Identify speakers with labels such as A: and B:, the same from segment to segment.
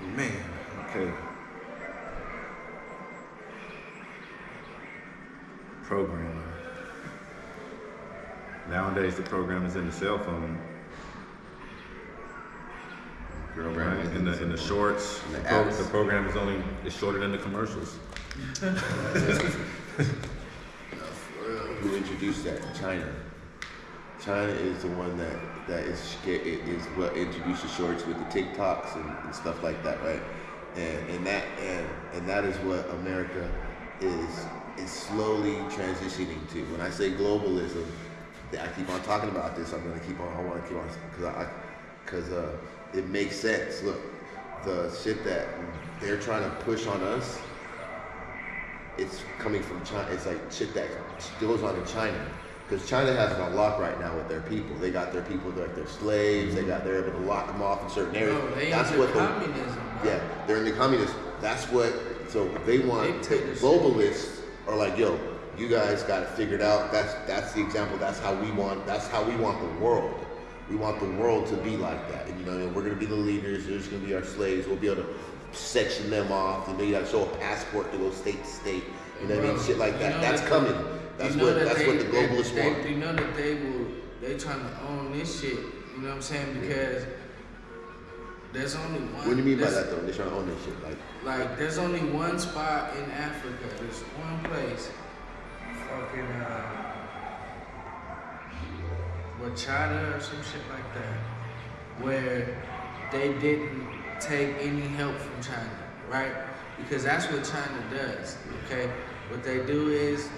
A: Man, okay. Programming. Nowadays, the program is in the cell phone. Right? In the shorts, the program is shorter than the commercials.
B: Who introduced that? China. China is the one that is what introduced the shorts with the TikToks and stuff like that, right? And that is what America is slowly transitioning to. When I say globalism, I keep on talking about this. I want to keep on because it makes sense. Look, the shit that they're trying to push on us, it's coming from China. It's like shit that goes on in China. Because China has it on lock right now with their people. They got their people, they're like their slaves. They're able to lock them off in certain areas.
C: No, that's what communism.
B: Yeah, they're in the communism. That's what. So they want globalists are like, yo, you guys got it figured out. That's the example. That's how we want the world. We want the world to be like that. And we're gonna be the leaders. They're just gonna be our slaves. We'll be able to section them off. You gotta show a passport to go state to state. You know what I mean? Shit like that. That's coming. That's what the globalists want.
C: You know that they trying to own this shit. You know what I'm saying? Because there's only one.
B: What do you mean by that though? They're trying to own this shit.
C: Like there's only one spot in Africa. There's one place. Fucking with China or some shit like that, where they didn't take any help from China, right? Because that's what China does. Okay, what they do is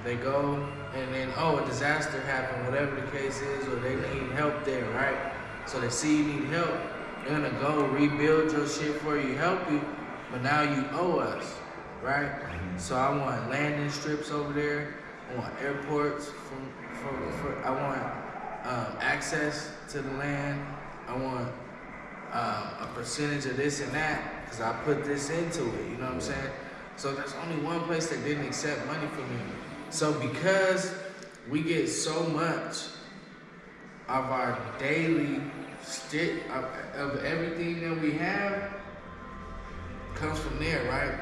C: they go and then a disaster happened, whatever the case is, or they need help there, right? So they see you need help, they're gonna go rebuild your shit for you, help you, but now you owe us, right? So I want landing strips over there. I want airports I want access to the land. I want a percentage of this and that because I put this into it. You know what I'm saying? So there's only one place that didn't accept money from me. So because we get so much of our daily of everything that we have comes from there, right?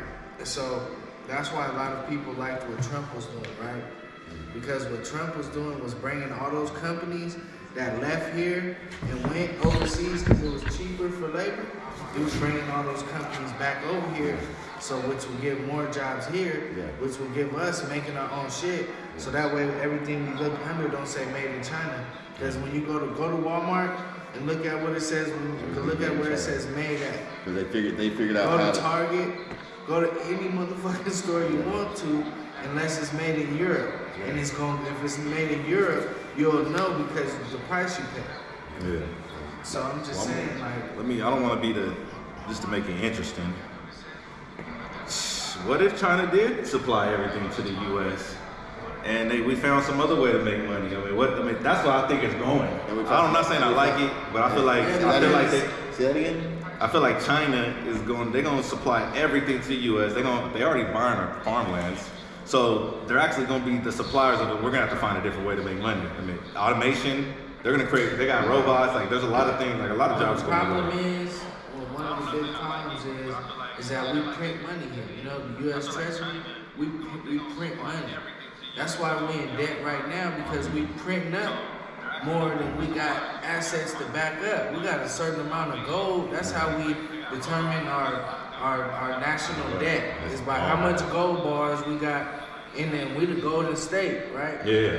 C: So that's why a lot of people liked what Trump was doing, right? Because what Trump was doing was bringing all those companies that left here and went overseas because it was cheaper for labor. He was bringing all those companies back over here, so which will give more jobs here, which will give us making our own shit. So that way everything we look under don't say made in China. Because when you go to Walmart and look at what it says, look at where it says made at.
B: Because they figured out
C: Go to Target, go to any motherfucking store you want to, unless it's made in Europe. And if it's made in Europe, you'll know because of the price you pay.
A: Yeah.
C: So I'm just saying, like.
A: I don't want to be just to make it interesting. What if China did supply everything to the U.S. and we found some other way to make money? That's where I think it's going. I'm not saying I like it, but I feel like
B: Say that again.
A: I feel like China they're gonna supply everything to the U.S. They already buying our farmlands. So they're actually going to be the suppliers of it. We're going to have to find a different way to make money. Automation, they got robots, there's a lot of things, a lot of jobs going on.
C: The problem is, one of the big problems is that we print money here. The U.S. Treasury, we print money. That's why we're in debt right now, because we print up more than we got assets to back up. We got a certain amount of gold. That's how we determine our national debt, is by how much gold bars we got in there. We the golden state, right?
A: Yeah.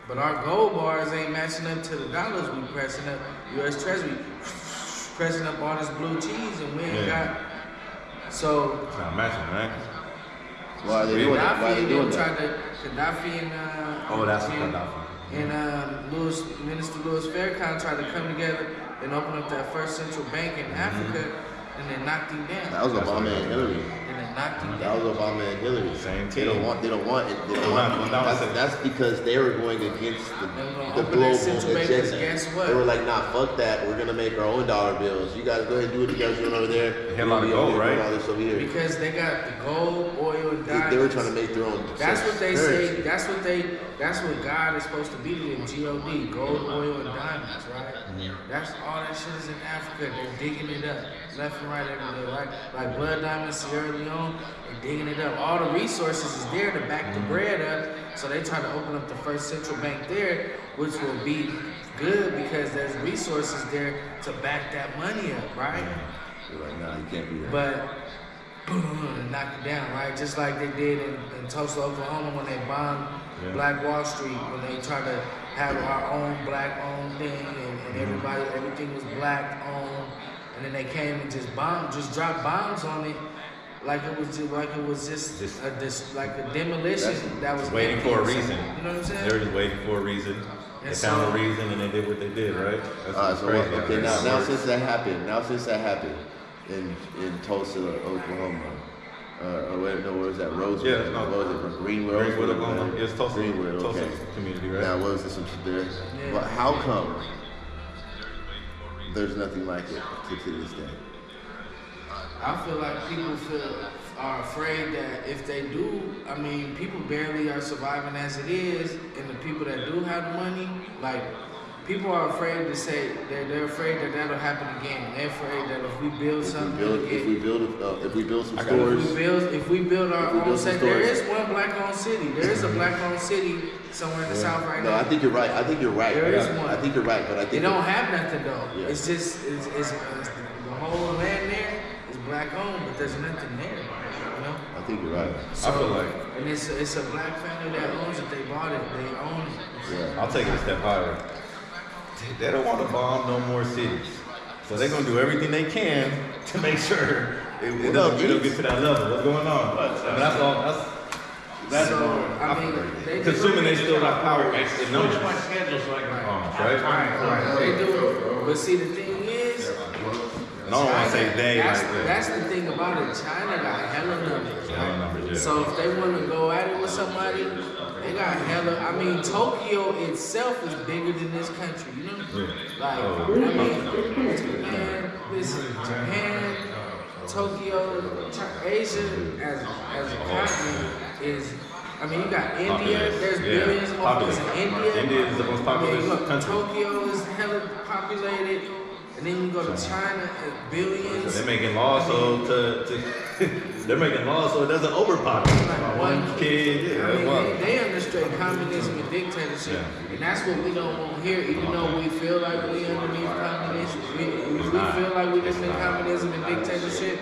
C: But our gold bars ain't matching up to the dollars we pressing up. U.S. Treasury pressing up all this blue cheese, and we ain't got. So
A: it's not matching, right?
B: Why are they doing that?
C: Gaddafi and
A: that's Gaddafi.
C: And Minister Louis Farrakhan tried to come together and open up that first central bank in Africa. And they knocked him down.
B: That was Obama and Hillary.
C: And they knocked him down.
B: That was Obama and Hillary.
A: Same
B: team. They don't want it. That's because they were going against the global agenda.
C: Guess what?
B: They were like, nah, fuck that. We're gonna make our own dollar bills. You guys go ahead and do what you guys doing over there.
A: They had a lot of gold, right?
B: All this over here.
C: Because they got the gold, oil, and diamonds.
B: They were trying to make their own.
C: That's what they say. That's what God is supposed to be to them. G-O-D, gold, oil, and diamonds, right? That's all that shit is in Africa. They're digging it up, left, and right every day, right? Like Blood Diamond, Sierra Leone, and digging it up. All the resources is there to back the bread up. So they try to open up the first central bank there, which will be good because there's resources there to back that money up, right?
B: You're like, nah, you can't do that.
C: But boom, knock it down, right? Just like they did in Tulsa, Oklahoma when they bombed Black Wall Street, when they tried to have our own black-owned thing, and everything was black-owned, and then they came and just dropped bombs on it, like it was just a demolition that was
A: waiting for a reason.
C: You know what I'm saying?
A: They were just waiting for a reason. They found a reason and they did what they did, right? That's crazy.
B: Okay, now since that happened in Tulsa, Oklahoma, where was that? Rosewood?
A: Yeah, no.
B: What was it? Greenwood,
A: Oklahoma. It's Tulsa.
B: Greenwood,
A: Tulsa
B: okay.
A: community, right?
B: Now, what was this there?
C: Yeah.
B: But how come there's nothing like it to this day?
C: I feel like people are afraid that if they do, I mean, people barely are surviving as it is, and the people that do have the money, like, people are afraid to say they're afraid that that'll happen again. They're afraid that if we build something,
B: if we build some stores,
C: if we build our own city, there is one black-owned city. There is a black-owned city somewhere in the South right now.
B: No, I think you're right.
C: There is one.
B: I think you're right, but I think
C: they don't have nothing though.
B: Yeah.
C: It's just it's the whole land there is black-owned, but there's nothing there. You know?
B: I think you're right.
C: So,
A: I feel like,
C: and it's a black family that owns it. They bought it. They own it.
B: Yeah.
A: I'll take it a step higher. They don't want to bomb no more cities. So they're going to do everything they can to make sure it don't get to that level. What's going on? I mean, that's all. That's
C: I mean, they
A: consuming, they still got power.
D: Finish my schedule so I can.
A: Right?
C: They do. But see, the thing is,
A: No one want to say they.
C: that's the thing about it. China got hella numbers. So if they want to go at it with somebody, they got hella. I mean, Tokyo itself is bigger than this country. You know, like I mean, Japan, Tokyo, Asia as a continent is. I mean, you got India. There's billions of populace in India.
A: India is the most populous country.
C: Tokyo is hella populated. And then you go to China, billions.
A: So they're making laws they're making laws so it doesn't overpopulate.
C: Like
A: one kid.
C: I mean, they understand communism and dictatorship, and that's what we don't want here. Even though we feel like we underneath communism, we feel like we live in communism and dictatorship.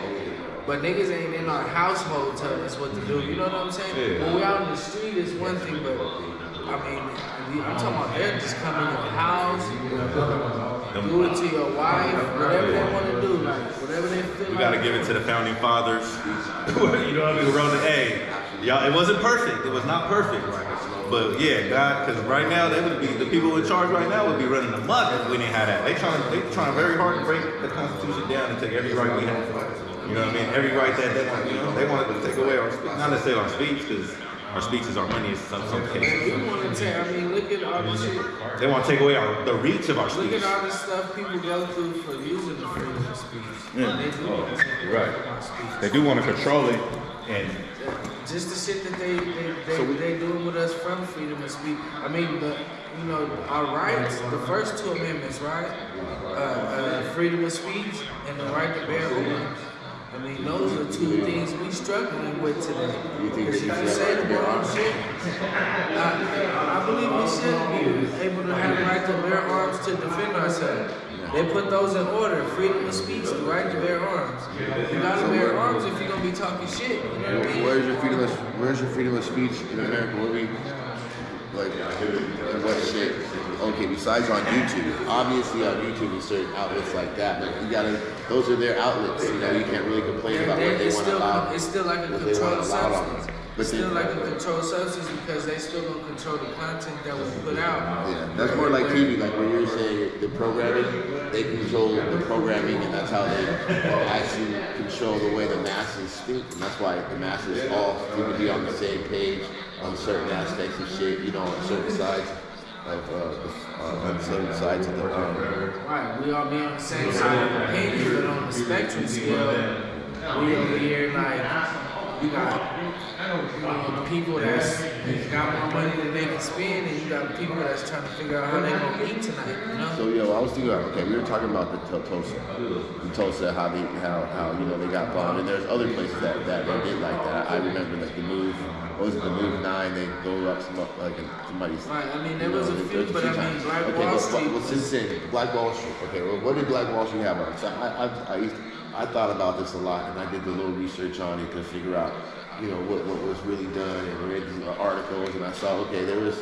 C: But niggas ain't in our household telling us what to do. You know what I'm saying?
A: Yeah.
C: When we out in the street, it's one thing, but I mean, I'm talking about they're just coming in your house, do it to your wife, whatever they want to do, like whatever they feel.
A: We gotta give it to the founding fathers. You know what I mean? Who wrote it? Hey, y'all, it wasn't perfect. It was not perfect. But yeah, God, because right now they would be the people in charge right now would be running amok if we didn't have that. They trying very hard to break the Constitution down and take every right we have. You know what I mean? Every right that they want. You know, they want to take away our speech. Not necessarily our speech, because our speech is our money in some cases.
C: We want to take. I mean, look at all the shit.
A: They want to take away the reach of our
C: Look
A: speech.
C: at all the stuff people go through for using the freedom of speech.
A: Yeah.
C: They do want to take
A: Right.
C: our speech.
A: They do want to control it, and
C: Just the shit that they doing with us from freedom of speech. I mean, our rights, the first two amendments, right? Freedom of speech and the right to bear arms. I mean, those are two things we struggling with today. Because if you say the wrong shit, I believe we should be able to have the right to bear arms to defend ourselves. They put those in order: freedom of speech, the right to bear arms. You gotta bear arms if you're gonna be talking shit. You know what I mean?
B: Where's your freedom of speech in America? What we like? What shit? Okay, besides on YouTube, obviously on YouTube and certain outlets like that, but those are their outlets. You know, you can't really complain about what they want to allow.
C: It's still like a
B: what they
C: controlled
B: want to allow on
C: substance.
B: it.
C: It's still like a controlled substance because they still gonna control the content that we put out.
B: Yeah, that's more like TV, like when you're saying the programming, they control the programming and that's how they actually control the way the masses think. And that's why the masses all seem to be on the same page on certain aspects of shit, you know, on certain sides of the
C: Right, we all be on the same side of the opinion, but on the spectrum scale, we over here like you got people that's got more money than they can spend, and you got people that's trying to figure out how they gonna eat tonight. You know.
B: So I was thinking, okay, we were talking about the Tulsa, how they got bombed, and there's other places that did like that. I remember like the Move. What was it, the Move 9? They go up somebody's.
C: Right. I mean, there was a few, but I mean, Black Wall Street.
B: Well, since then, Black Wall Street. Okay, well, what did Black Wall Street have on it? So I thought about this a lot, and I did a little research on it to figure out, what was really done, and read these articles, and I saw, okay, there was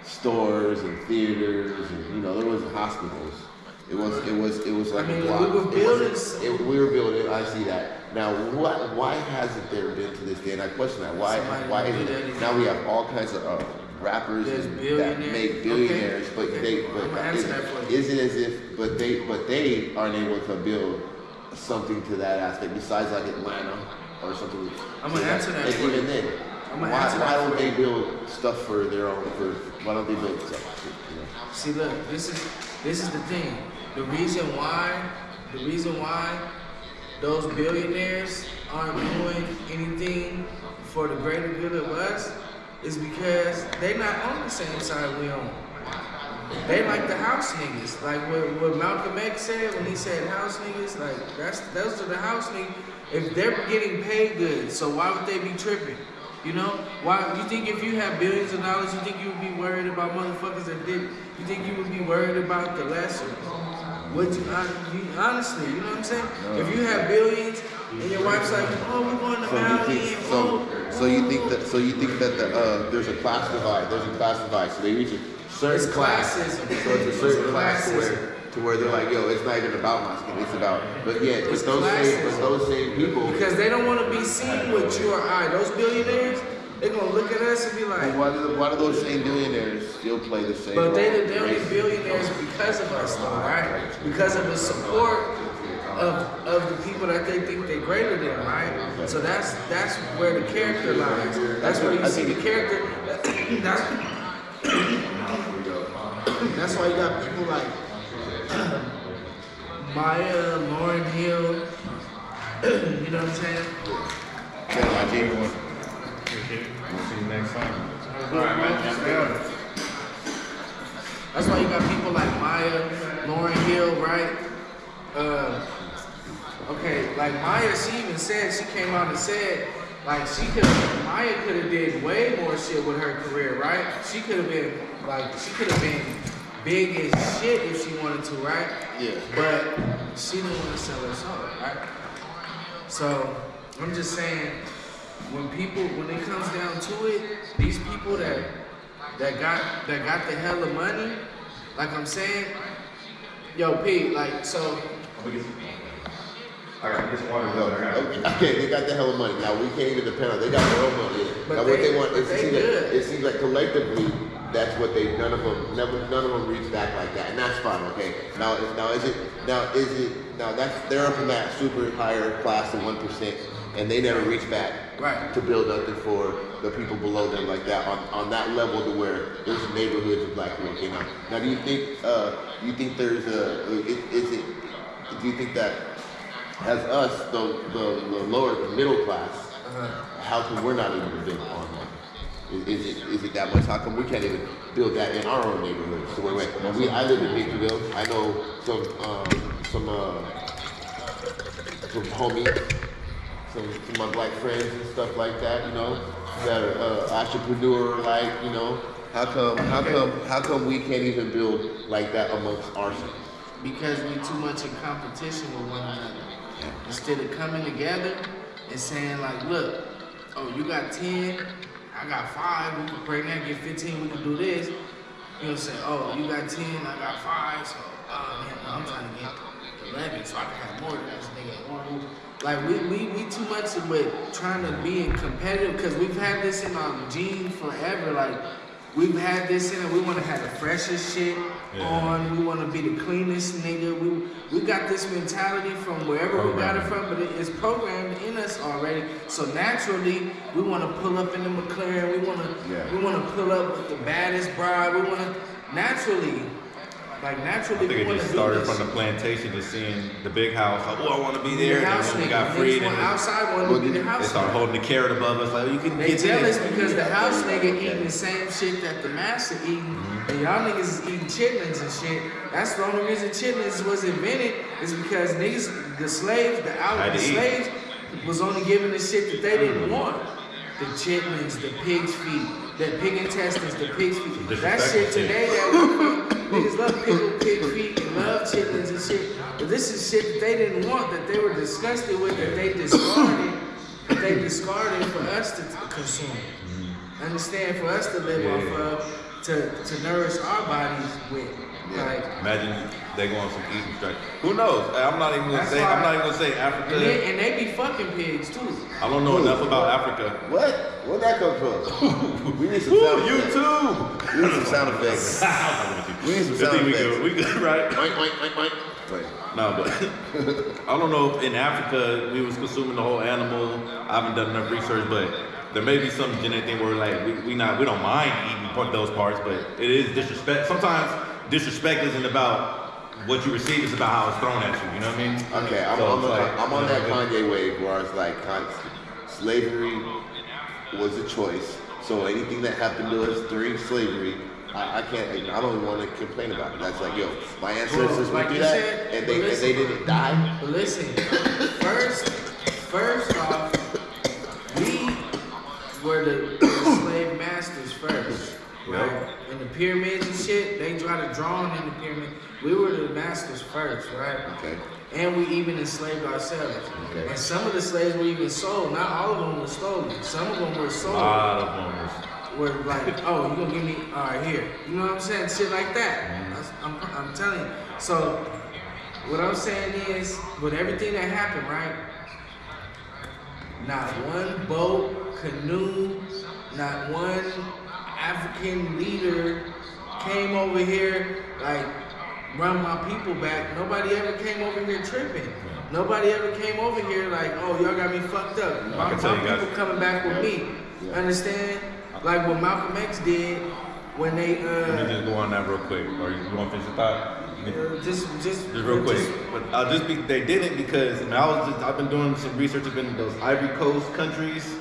B: stores and theaters, and there was hospitals. It was like a block.
C: We were building.
B: We were building. I see that. Now, why hasn't there been to this day? And I question that. Why is it? Now we have all kinds of rappers that make billionaires, but is it as if they aren't able to build something to that aspect besides like Atlanta or something?
C: I'm gonna answer that.
B: And even then, why don't they build stuff for their own? Why don't they build stuff?
C: See, look, this is the thing. The reason why those billionaires aren't doing anything for the greater good of us is because they not on the same side we on. They like the house niggas. Like what Malcolm X said when he said house niggas, like those are the house niggas. If they're getting paid good, so why would they be tripping? Why you think if you have billions of dollars, you think you would be worried about motherfuckers that did? You think you would be worried about the lesser? Honestly, you know what I'm saying? No. If you have billions and your wife's like, oh, we're going to Maui.
B: So you think that there's a class divide. There's a class divide. So they reach a certain class.
C: Classism.
B: So it's a certain class to where they're like, yo, it's not even about my skin. It's about, but those same people.
C: Because they don't want to be seen with you or I. Those billionaires, they're going to look at us and be like.
B: Why do those same billionaires still play the same
C: role? But they're
B: only
C: billionaires because of us, though, right? Because of the support of the people that they think they're greater than, right? So that's where the character lies. That's where you see the character. That's why you got people like Maya, Lauryn Hill. You know what I'm saying?
D: See you next time.
C: All right, man. That's why you got people like Maya, Lauryn Hill, right? Okay, like Maya, she even said, she came out and said, like Maya could have did way more shit with her career, right? She could have been big as shit if she wanted to, right?
B: Yeah.
C: But she didn't want to sell her soul, right? So I'm just saying, when it comes down to it, these people that got the hella money, like I'm saying, yo, P, like so.
B: Okay, they got the hella money. Now we can't even depend on. They got their own money.
C: But
B: now what they want, it
C: seems
B: like collectively, that's what they. None of them reach back like that, and that's fine. Okay. Now that's they're up in that super higher class of 1%, and they never reach back.
C: Right.
B: To build nothing for the people below them like that on that level to where there's neighborhoods of black people. Okay, now do you think there's do you think that as us the lower middle class, how come we're not able to build on that? Is it that much? How come we can't even build that in our own neighborhoods? So I live in Victorville. I know some homies. Some of my black friends and stuff like that, that are entrepreneur, like, how come we can't even build like that amongst ourselves?
C: Because we're too much in competition with one another. Instead of coming together and saying like, look, oh, you got 10, I got 5, we can bring that, get 15, we can do this. Say, oh, you got 10, I got 5, so I'm trying to get 11 so I can have more than this nigga. Like we too much with trying to be competitive because we've had this in our gene forever. Like we've had this in it. We want to have the freshest shit on. We want to be the cleanest nigga. We got this mentality from wherever we got it from, but it's programmed in us already. So naturally, we want to pull up in the McLaren. We want to pull up with the baddest bride. We want to naturally. Like
A: I
C: naturally,
A: think
C: we
A: it
C: want to
A: just
C: do
A: started
C: this.
A: from the plantation, just seeing the big house. Like, oh, I want to be there.
C: The
A: And
C: house
A: then when we
C: nigga.
A: got freed,
C: Niggas
A: and
C: outside wanted to be the
A: they
C: house
A: started
C: nigga.
A: holding the carrot above us. Like, you can
C: They
A: get
C: jealous
A: this.
C: because the house nigga eating the same shit that the master eating, and y'all niggas is eating chitlins and shit. That's the only reason chitlins was invented is because niggas, the slaves,
A: Had to eat.
C: slaves was only given the shit that they didn't want. The chitlins, the pig's feet, the pig intestines, the pig's feet. That shit today that niggas love pickled pig feet and love chitlins and shit. But this is shit that they didn't want, that they were disgusted with, that they discarded for us to consume. Understand? For us to live off of, to nourish our bodies with. Like,
A: imagine they go on some eating strike. Who knows? I'm not even gonna say. I'm not even gonna say Africa.
C: And they be fucking pigs too.
A: I don't know enough about Africa.
B: What? Where'd that come from? We need some sound effects.
A: YouTube.
B: We need some sound effects. We need some sound effects.
A: We good, right?
B: Wait.
A: No, but I don't know if in Africa we was consuming the whole animal. I haven't done enough research, but there may be some genetic thing where like we don't mind eating those parts, but it is disrespect. Sometimes disrespect isn't about what you receive; it's about how it's thrown at you. You know what I mean?
B: Okay, I'm on that Kanye wave where it's like slavery was a choice. So anything that happened to us during slavery, I don't even want to complain about it. That's like, yo, my ancestors went through that, and they didn't die.
C: But listen, first off, we were the slave masters first, right? And the pyramids and shit, they try to draw in the pyramid. We were the masters first, right?
B: Okay.
C: And we even enslaved ourselves.
B: Okay.
C: And some of the slaves were even sold. Not all of them were stolen. Some of them were sold.
A: A lot of them
C: Were like, oh, you gonna give me, all right, here. You know what I'm saying? Shit like that. I'm telling you. So, what I'm saying is, with everything that happened, right? Not one boat, canoe, not one African leader came over here, like, run my people back. Nobody ever came over here tripping. Nobody ever came over here like, oh, y'all got me fucked up. My people coming back with me. Understand? Like what Malcolm X did when they
A: Let me just go on that real quick. Or you want to finish the thought?
C: just
A: real quick. But I'll just be. They did it because I've been doing some research in those Ivory Coast countries.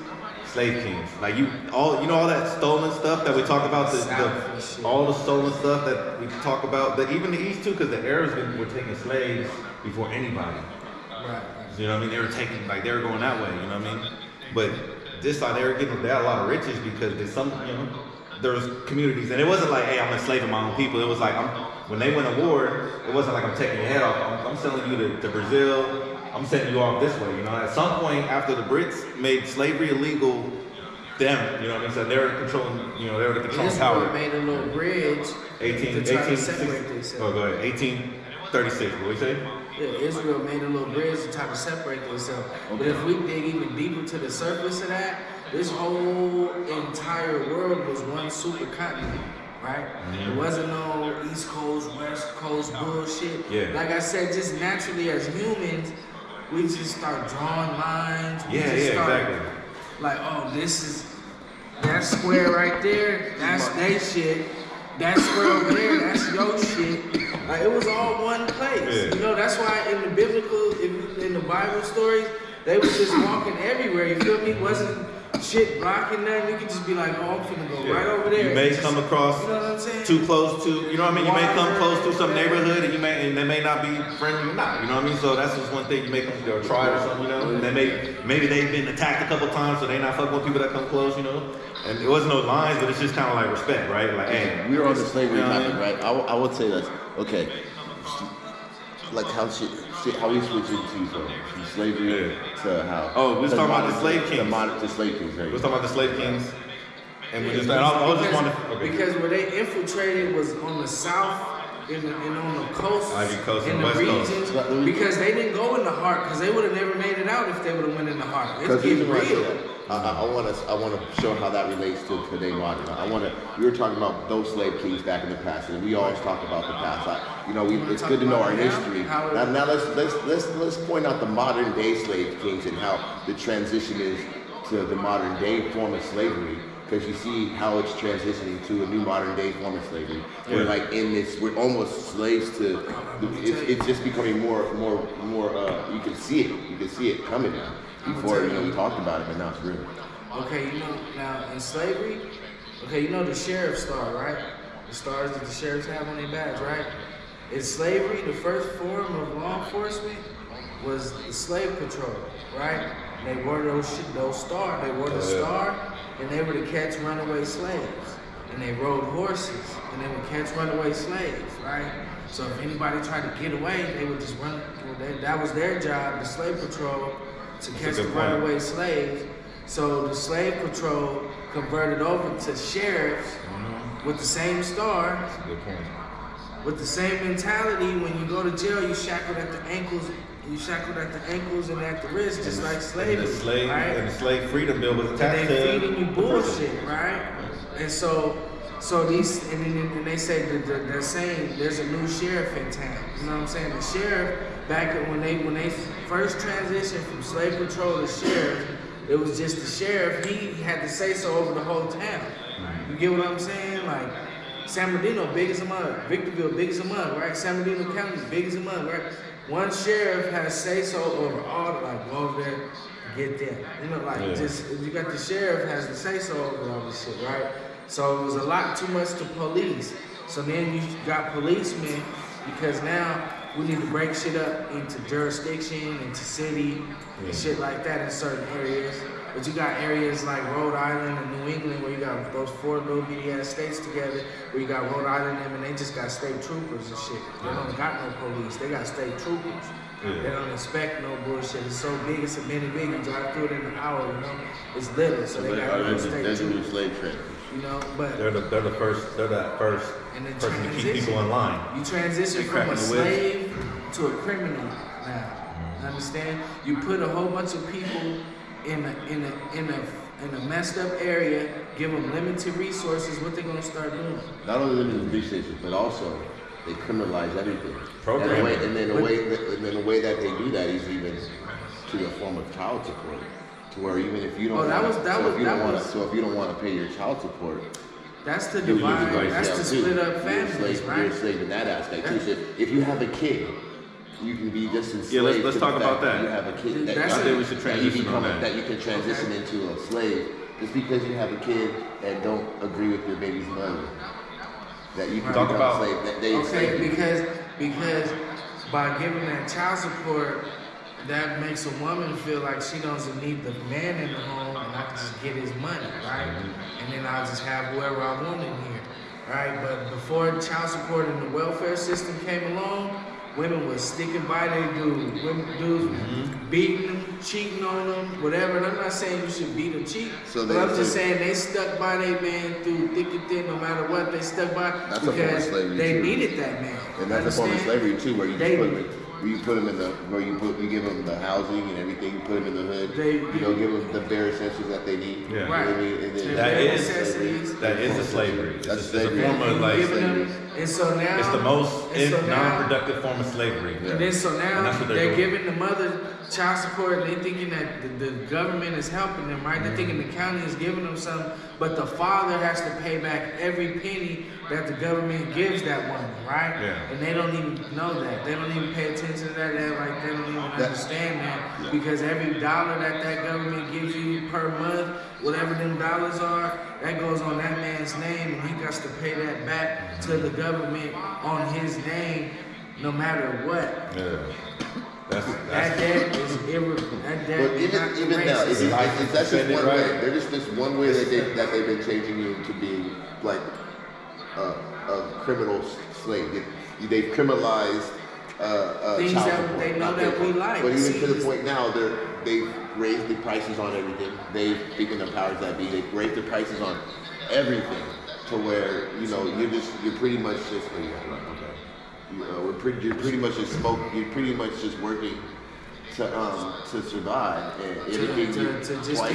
A: Slave kings, like all that stolen stuff that we talk about, all the stolen stuff that we talk about, that even the East too, because the Arabs were taking slaves before anybody.
C: Right.
A: You know what I mean? They were going that way. You know what I mean? But this side, they had a lot of riches because there's communities, and it wasn't like, hey, I'm enslaving my own people. It was like, when they went to war, it wasn't like I'm taking your head off. I'm selling you to Brazil. I'm sending you off this way, At some point, after the Brits made slavery illegal, you know what I mean? So they were controlling, they were the controlling power.
C: Israel made a little bridge to try to separate themselves.
A: Oh, go ahead. 1836. What we say?
C: Yeah, Israel made a little bridge to try to separate themselves. Okay. But if we dig even deeper to the surface of that, this whole entire world was one supercontinent. Right? Mm-hmm. There wasn't no East Coast, West Coast bullshit.
A: Yeah.
C: Like I said, just naturally as humans, we just start drawing lines.
A: Exactly.
C: Like, oh, that square right there, that's they shit. That square over there, that's your shit. Like, it was all one place.
A: Yeah.
C: That's why in the Bible stories, they was just walking everywhere. You feel me? Wasn't shit blocking nothing. You could just be like, oh, I'm finna go right over there.
A: You may come across too close to, you know what I mean? You may come close to some neighborhood and they may not be friendly or not, you know what I mean? So that's just one thing. You may come to a tribe or something, And maybe they've been attacked a couple times, so they not fucking with people that come close, And it wasn't no lines, but it's just kind of like respect, right? Like, hey.
B: We were on the slavery topic, right? I would say that, okay, like how we switch into from slavery to how.
A: Oh, we was talking about the slave kings.
B: The slave kings, right?
A: We was talking about the slave kings. And we just, I was just wondering. Okay.
C: Because where they infiltrated was on the south and on the coast,
A: Ivy Coast
C: in
A: and
C: the
A: West
C: regions,
A: Coast.
C: because they didn't go in the heart, because they would have never made it out if they would have went in the heart. It's getting real.
B: I want to show how that relates to today modern. We were talking about those slave kings back in the past, and we always talk about the past. It's good to know our history. Now let's point out the modern day slave kings and how the transition is to the modern day form of slavery. because you see how it's transitioning to a new modern day form of slavery. We're like in this, we're almost slaves to. It's just becoming more. You can see it coming now. Before we talked about it, but now it's real.
C: Okay, now in slavery, okay, the sheriff star, right? The stars that the sheriffs have on their badge, right? In slavery, the first form of law enforcement was the slave patrol, right? They wore those stars. They wore the star, and they were to catch runaway slaves. And they rode horses, and they would catch runaway slaves, right? So if anybody tried to get away, they would just run. That was their job, the slave patrol, to catch the runaway slaves. So the slave patrol converted over to sheriffs with the same star.
D: That's a good point.
C: With the same mentality, when you go to jail, you shackled at the ankles. You shackled at the ankles and at the wrists, just like slavery, right?
A: And the slave freedom bill was attached
C: and
A: to.
C: they feeding you bullshit, right? And so these, and they say that they're saying there's a new sheriff in town. You know what I'm saying? The sheriff back when they first transitioned from slave patrol to sheriff, it was just the sheriff. He had to say so over the whole town. You get what I'm saying? Like. San Bernardino, big as a mug. Victorville, big as a mug, right? San Bernardino County, big as a mug, right? One sheriff has say-so over all the, like, go over there, get them. Just, you got the sheriff has the say-so over all this shit, right? So it was a lot too much to police. So then you got policemen, because now we need to break shit up into jurisdiction, into city, and shit like that in certain areas. But you got areas like Rhode Island and New England where you got those 4 little bitty ass states together, where you got Rhode Island and they just got state troopers and shit. They don't got no police, they got state troopers. They don't expect no bullshit. It's so big, it's a mini big. You drive through it in an hour, It's little, so they got no state
B: There's a new
C: troopers.
B: slave trade.
C: But
A: They're that first
C: and then
A: person to keep people in line.
C: You transition from a slave to a criminal now. Understand? You put a whole bunch of people in a messed up area, give them limited resources. What they gonna start doing?
B: Not only limited resources, but also they criminalize everything.
A: Programming.
B: And then the way that they do that is even to a form of child support, to where even if you don't, if you don't want to pay your child support,
C: that's the divide. That's to split up families, right?
B: You're a slave in that aspect too. So if you have a kid, you can be just enslaved.
A: Yeah, let's talk about that.
B: You have a kid
A: I think we should transition on that.
B: That you can transition into a slave just because you have a kid and don't agree with your baby's mother. That you can
A: talk
B: become
A: about
B: a slave.
C: Because by giving that child support, that makes a woman feel like she doesn't need the man in the home, and I can just get his money, right? And then I'll just have whoever I want in here, right? But before child support and the welfare system came along, women was sticking by their dudes. Dudes beating them, cheating on them, whatever. And I'm not saying you should beat or cheat, but I'm just saying they stuck by their man through thick and thin, no matter what. They stuck by because they needed that man.
B: And that's a form of slavery too, where you put them in you give them the housing and everything, you put them in the hood. You don't give them the bare essentials that they need.
A: Yeah.
C: Right.
B: You know what I mean? And then
A: That is a slavery.
B: That's
A: It's
B: slavery.
A: a form of like
C: slavery. And so now
A: it's the most non-productive form of slavery.
C: And then so now
A: that's what
C: they're
A: doing.
C: giving the mother child support, and they thinking that the government is helping them, right? They're thinking the county is giving them something, but the father has to pay back every penny that the government gives that woman, right?
A: Yeah.
C: And they don't even know that. They don't even pay attention to that. They don't even understand that because every dollar that government gives you per month, whatever them dollars are, that goes on that man's name, and he got to pay that back to the government on his name, no matter what.
A: Yeah.
C: That debt is that debt
B: But
C: is not
B: even now,
C: racist.
B: that's just one
A: right.
B: way. There's just this one way that they've been changing you to being like a criminal slave. They've criminalized
C: Things
B: child
C: that
B: support,
C: they know
B: not
C: that we like.
B: But even to the
C: See,
B: point now, they've raised the prices on everything. They've, speaking of powers that be, they've raised the prices on everything to where you're pretty much just you're pretty much just working to survive, and everything
C: to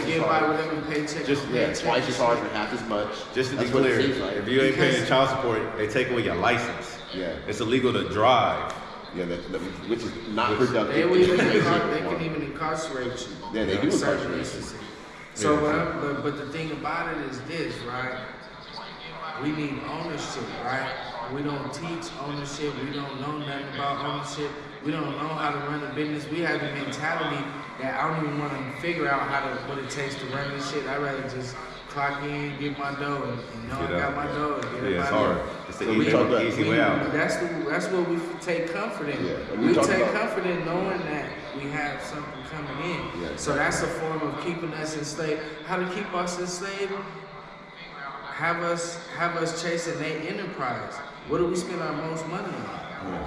C: get by whatever paycheck.
B: twice as hard for half as much.
A: Just to be
B: That's what it
A: clear,
B: seems like.
A: if you ain't paying your child support, they take away your license.
B: Yeah.
A: It's illegal to drive.
B: Yeah, which is not productive.
C: They can even incarcerate you.
B: Yeah, they do
C: in certain
B: incarcerate you.
C: instances. So,
A: Yeah.
C: but the thing about it is this, right? We need ownership, right? We don't teach ownership. We don't know nothing about ownership. We don't know how to run a business. We have the mentality that I don't even want to figure out what it takes to run this shit. I'd rather just clock in, get my dough, and know I got my dough. And get
A: Yeah, it's
C: up out
A: hard.
C: of here.
A: It's the
C: So
A: easy way out.
C: That's what we take comfort in.
B: Yeah, and
C: We
B: talk
C: take
B: about-
C: comfort in knowing that we have something coming in.
B: Yeah.
C: So that's a form of keeping us enslaved. How to keep us enslaved? Have us chasing their enterprise. What do we spend our most money on?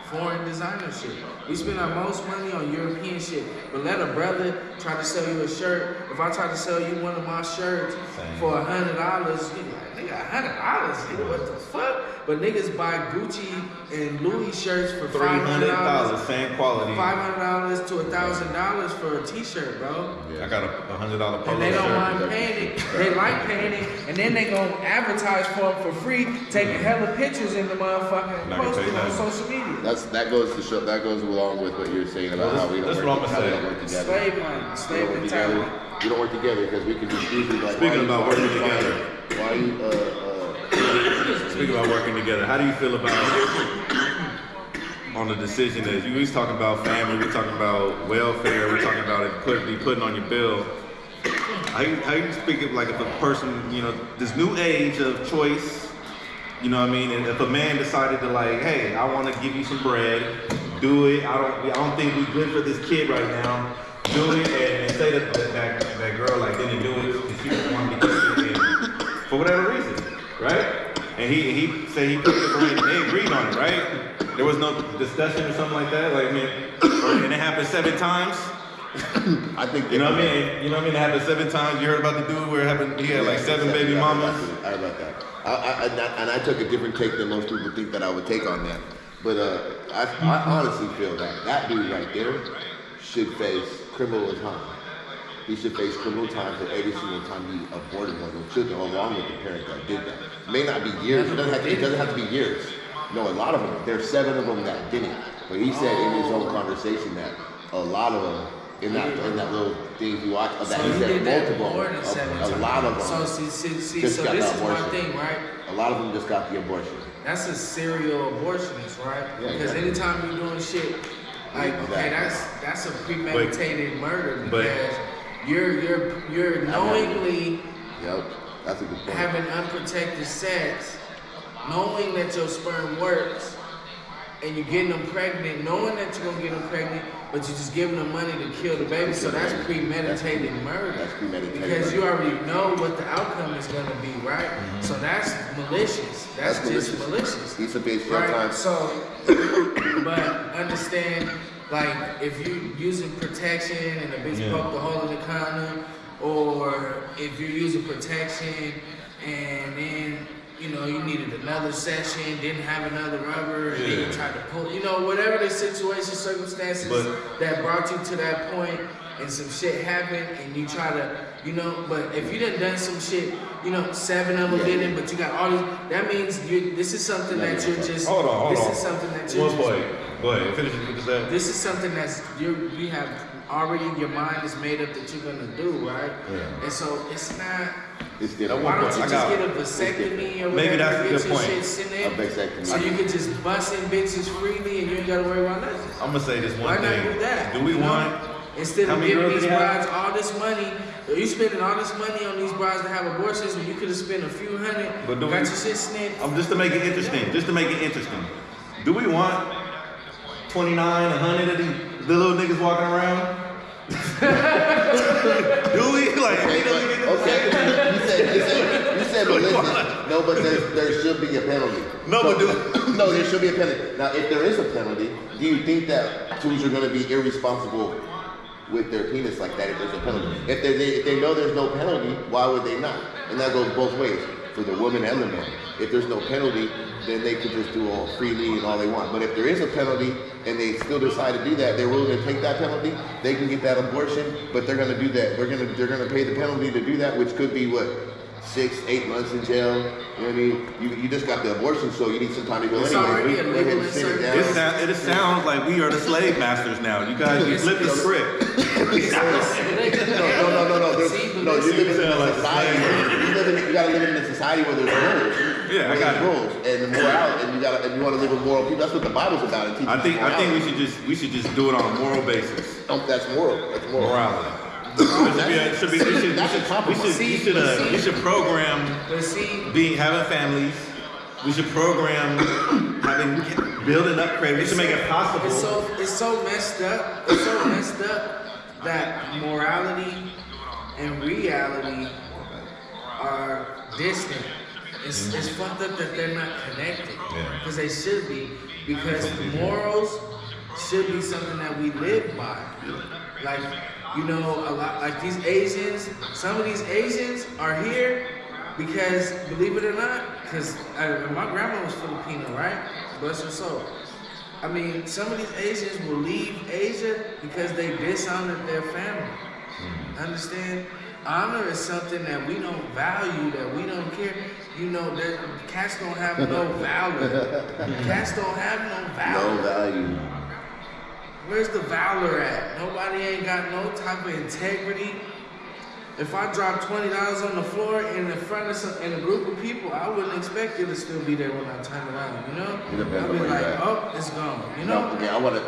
C: Foreign designer shit. We spend our most money on European shit. But let a brother try to sell you a shirt. If I try to sell you one of my shirts for $100, you like, nigga, $100? Nigga, what the fuck? But niggas buy Gucci and Louis shirts for $500.
A: Same quality.
C: $500 to $1,000 for a t-shirt, bro.
A: I got a $100 polo
C: And they don't
A: shirt.
C: mind paying it. They like paying it. And then they gonna advertise for them for free, taking hella pictures in the motherfucking
A: Not gonna
C: posting
A: pay
C: on
A: nothing.
C: social media.
B: That goes to show. That goes along with what you're saying about how we don't
A: That's
B: work,
A: what I'm
B: how we
A: saying.
B: don't work together.
C: Slave money,
B: We
C: slave
B: don't work together.
C: mentality.
B: We don't work together because we can just easily like.
A: Speaking
B: why you-
A: about
B: why
A: working
B: you trying-
A: together.
B: Why you
A: Speaking about working together, how do you feel about on the decision that you was talking about family, we're talking about welfare, we're talking about it putting on your bill. How you speak of like if a person, you know, this new age of choice, you know what I mean? And if a man decided to like, hey, I want to give you some bread, do it. I don't think we good for this kid right now. Do it and say that girl like didn't do it because she just wanted to get it for whatever reason, right? And he said he picked up and they agreed on it, right? There was no discussion or something like that. Like, and it happened 7 times.
B: I think
A: You know what I mean? You know what I mean? It happened 7 times. You heard about the dude where it happened? He had like 7 baby mamas.
B: I heard about that. And I took a different take than most people think that I would take on that. But I honestly feel that dude right there should face criminal time. He should face criminal time for every single time he aborted one of those children, along with the parent that did that. It may not be years. It doesn't have to be years. No, a lot of them. There's 7 of them that didn't. But he said in his own conversation that a lot of them in that little thing you watch, that
C: So
B: he
C: he
B: said
C: did that
B: multiple.
C: more than 7
B: A
C: times.
B: lot of them.
C: So see,
B: just
C: so
B: got
C: this
B: the
C: is my
B: abortion.
C: thing, right?
B: A lot of them just got the abortion.
C: That's a serial abortionist, right?
B: Yeah,
C: Because
B: exactly.
C: anytime you're doing shit, like okay, that's a premeditated murder because you're knowingly
B: Yep, that's a good point.
C: having unprotected sex, knowing that your sperm works, and you're getting them pregnant, knowing that you're gonna get them pregnant, but you're just giving them money to kill the baby. So that's premeditated murder.
B: That's premeditated
C: because
B: murder.
C: you already know what the outcome is gonna be, right? So that's malicious. That's just malicious.
B: He's a bitch your
C: Right.
B: time.
C: So, but understand, like, if you using protection and the bitch poked a hole in the condom, or if you're using protection and then you know you needed another session, didn't have another rubber, and then you tried to pull, you know, whatever the situation, circumstances that brought you to that point, and some shit happened, and you try to, you know, but if you done some shit, you know, 7 of them didn't, but you got all these, that means this is something that you're just,
A: Hold on.
C: this is something that you're just,
A: Go ahead. Finish what you said.
C: this is something that's, you have already, your mind is made up that you're gonna do, right?
A: Yeah.
C: And so it's not,
B: It's different.
C: why don't you
A: I
C: just
A: got-
C: get a vasectomy or whatever,
A: Maybe that's a
C: get
A: good
C: your
A: point.
C: shit sent in,
B: A vasectomy.
C: so you can just bust in bitches freely and you ain't gotta worry about nothing.
A: I'm gonna say this
C: Why
A: one
C: not
A: thing.
C: do that?
A: Do we
C: You know?
A: want?
C: Instead
A: How
C: of
A: many
C: giving
A: girls
C: these
A: do you have?
C: brides all this money, you spending all this money on these brides to have abortions when you could have spent a few hundred,
A: But do
C: got
A: we-
C: your shit snitched.
A: Just to make it interesting. Do we want 29, 100 of these little niggas walking around? Do we? Like,
B: Okay, you said, but listen, no, but there should be a penalty.
A: No, but
B: no, there should be a penalty. Now, if there is a penalty, do you think that dudes are going to be irresponsible with their penis like that if there's a penalty? If they know there's no penalty, why would they not? And that goes both ways, for the woman and the man. If there's no penalty, then they could just do all freely and all they want. But if there is a penalty and they still decide to do that, they're willing to take that penalty, they can get that abortion, but they're gonna do that. They're gonna pay the penalty to do that, which could be what, 6, 8 months in jail. You know what I mean? You just got the abortion, so you need some time to go
C: It's
B: anyway.
C: already
B: Go
C: illegal
B: ahead and
C: in
B: sit it
C: certain
B: down.
A: It sounds like we are the slave masters now. You guys, you flip the script.
B: No. You live in a society. You gotta live in a society where there's rules.
A: Yeah, I got it.
B: rules and the morality, and you want to live with moral people. That's what the Bible's about. It teaches
A: I think
B: morality.
A: we should just do it on a moral basis.
B: That's moral. That's moral.
A: Morality. We should program having families. We should program building up credit. We should make it possible.
C: It's so messed up. It's so messed up that morality and reality are distant. It's fucked up that they're not connected. Because they should be. Because morals should be something that we live by. Like, you know, a lot like these Asians, some of these Asians are here because, believe it or not, because my grandma was Filipino, right? Bless her soul. I mean, some of these Asians will leave Asia because they dishonored their family. Understand? Honor is something that we don't value, that we don't care. You know, that cats don't have no value. Cats don't have no value.
B: No value.
C: Where's the valor at? Nobody ain't got no type of integrity. If I drop $20 on the floor in the front of in a group of people, I wouldn't expect it to still be there when I turn around, you know? I'd be like, oh, it's gone, you know?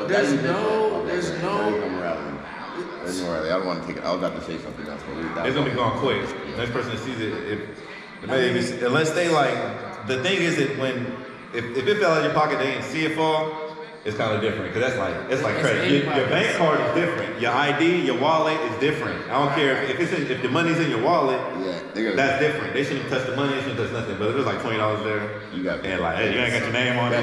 C: There's no
B: morality. There's no morality. I don't want to take it. I was about to say something else.
A: It's gonna be gone quick. Next person that sees it, unless they like, the thing is that if it fell out of your pocket, they didn't see it fall. It's kind of different because it's like crazy. Your bank card is different. Your ID, your wallet is different. I don't care if the money's in your wallet.
B: Yeah,
A: that's different. They shouldn't touch the money. They shouldn't touch nothing. But if there's like $20 there,
B: you got
A: and like, hey, you ain't got your name on it.
C: I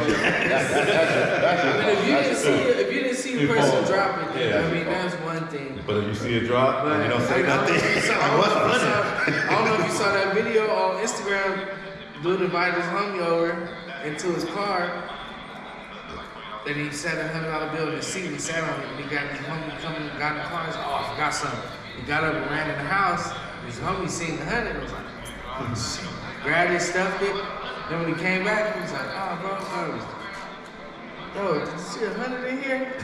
C: mean, if you didn't see the person drop it, then, I mean, that's one thing.
A: But if you see it drop and you don't say nothing,
C: I don't know if you saw that video on Instagram. Dude invited his homie over into his car. And he sat a $100 bill in the seat, he sat on it, and he got his homie coming, got in the car, and said, oh, I forgot something. He got up and ran in the house, his homie seen the 100, and was like, oh shit. Grabbed it, stuffed it, then when he came back, he was like, oh, bro, did you see 100 in here?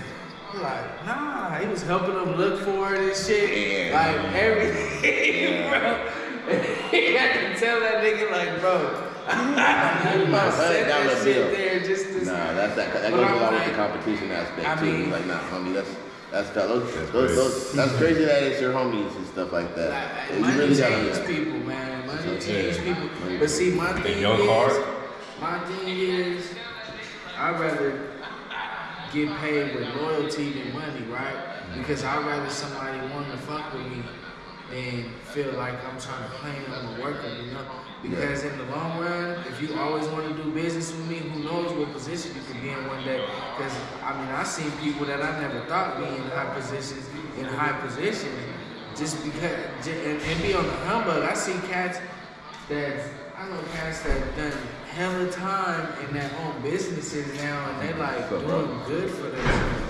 C: He's like, nah, he was helping him look for it and shit, like everything, bro. He had to tell that nigga, like, bro, set that shit there just to
B: that goes along with the competition aspect too. Like, nah, homie, that's crazy that it's your homies and stuff like that.
C: Money changes people, man. Money changes people. But see, my thing is, I'd rather get paid with loyalty than money, right? Because I'd rather somebody want to fuck with me than feel like I'm trying to claim them or work them, you know? Because in the long run, if you always want to do business with me, who knows what position you could be in one day. Because, I mean, I've seen people that I never thought be in high positions, just because, and be on the humbug. I see cats that done hella time and that own businesses now, and they like doing good for themselves.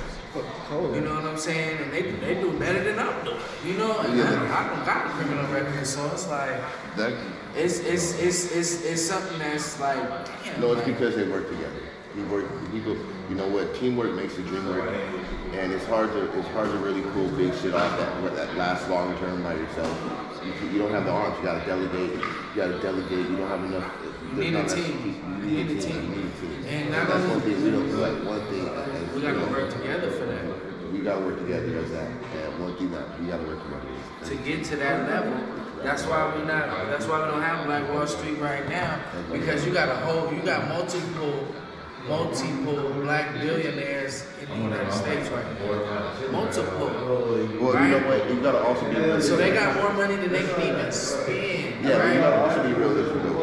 C: You know what I'm saying? And they do better than I'm doing. You know, and I don't got the criminal record, so it's like it's something that's like. Damn,
B: no, it's because they work together. People, you know what? Teamwork makes the dream work, and it's hard to really pull big shit off that lasts long term by yourself. You don't have the arms. You gotta delegate. You don't have enough.
C: You need a team. You need a team. And
B: that's one thing we don't do. Like one thing.
C: We gotta work together for that.
B: We gotta work together as that. And one thing that we gotta work together
C: to get to that level. That's why we don't have Black Wall Street right now, because you got multiple black billionaires in the United States right now. Multiple.
B: Well, right? You know what? You gotta also be realistic.
C: So they got more money than they can even spend.
B: Yeah,
C: right?
B: But you gotta also be realistic though.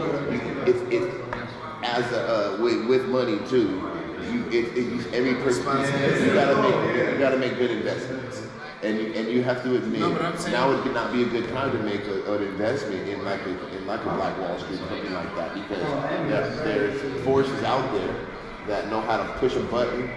B: With money too. Every person you gotta make good investments. And you have to admit, now would not be a good time to make an investment in like a Black Wall Street or something like that, because there's forces out there that know how to push a button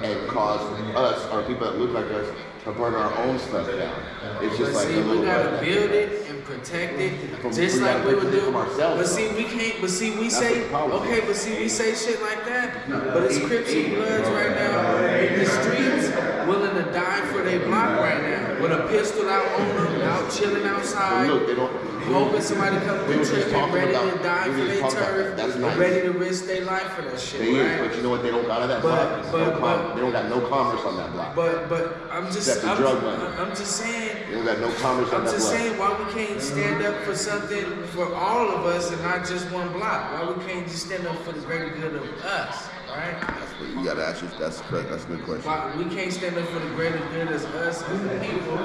B: and cause us, or people that look like us, to burn our own stuff down. It's just
C: But
B: like
C: see,
B: a little
C: we gotta
B: like
C: build it and protect it,
B: From-
C: just
B: we
C: like
B: gotta
C: we
B: protect
C: would
B: it
C: do.
B: from ourselves,
C: But see,
B: though.
C: we can't. But see, we
B: That's
C: say
B: what the problem
C: okay.
B: is.
C: But see, we say shit like that. But it's Crips and Bloods right now in the streets, willing to die for their block right now, with a pistol out on them, out chilling
B: But
C: outside.
B: look, they don't.
C: Hoping somebody come
B: We
C: through
B: were just
C: tripping,
B: talking
C: ready
B: about-
C: to die
B: we
C: for
B: were
C: their
B: just talking about
C: turf,
B: that. That's
C: and
B: nice.
C: ready to risk their life for that shit,
B: They is,
C: right?
B: but you know what? They don't got on that
C: But-
B: block.
C: but-
B: They don't got no commerce on that block.
C: But I'm just
B: Except the drug money.
C: I'm just saying.
B: They don't got no commerce on
C: I'm
B: that
C: just
B: block.
C: saying why we can't stand up for something for all of us and not just one block. Why we can't just stand up for the greater good of us, right?
B: That's what you gotta ask. That's correct. That's a good question.
C: Why we can't stand up for the greater good as us as the people.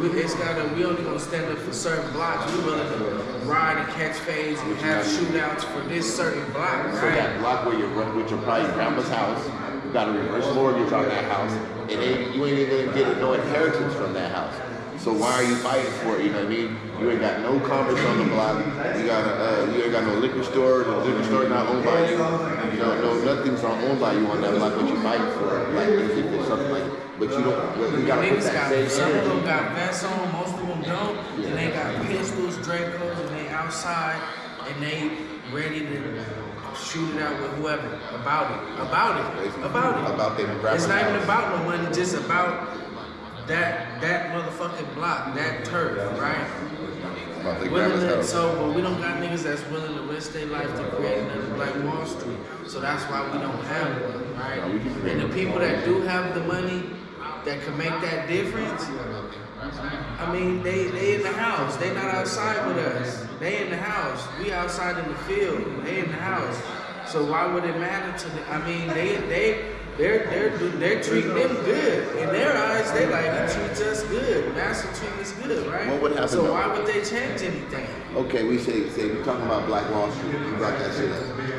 C: We only gonna stand up for certain blocks. We willing to ride and catch fades and have shootouts for this certain block,
B: So
C: right?
B: that block where you're running with your probably grandma's house, you got a reverse mortgage on that house, and you ain't even getting no inheritance from that house. So why are you fighting for it? You know what I mean? You ain't got no commerce on the block. You ain't got no liquor store. The liquor store not owned by you. You know, no nothing's not owned by you on that block. What you fighting for? Like if it's something like, but you don't. Well, you gotta put
C: Niggas
B: that
C: got, some
B: same
C: of them
B: energy.
C: got vests on, most of them don't. And they got pistols, Dracos, and they outside, and they ready to shoot it out with whoever. About it.
B: About them
C: It's
B: grandma's
C: not even
B: house.
C: about no money, just about that motherfucking block, that turf, right?
B: About their
C: Willing
B: grandma's
C: to,
B: house.
C: so, but we don't got niggas that's willing to risk their life to create another Black Wall Street. So that's why we don't have one, right?
B: No, we can create
C: And the
B: one.
C: people that do have the money that can make that difference, I mean, they in the house. They not outside with us. They in the house. We outside in the field. They in the house. So why would it matter to them? I mean, they're treating them good. In their eyes, they like, he treats us good. Master treat us good, right?
B: What would happen
C: So
B: though?
C: why would they change anything?
B: Okay, we say we talking about Black Wall Street. You brought that shit up.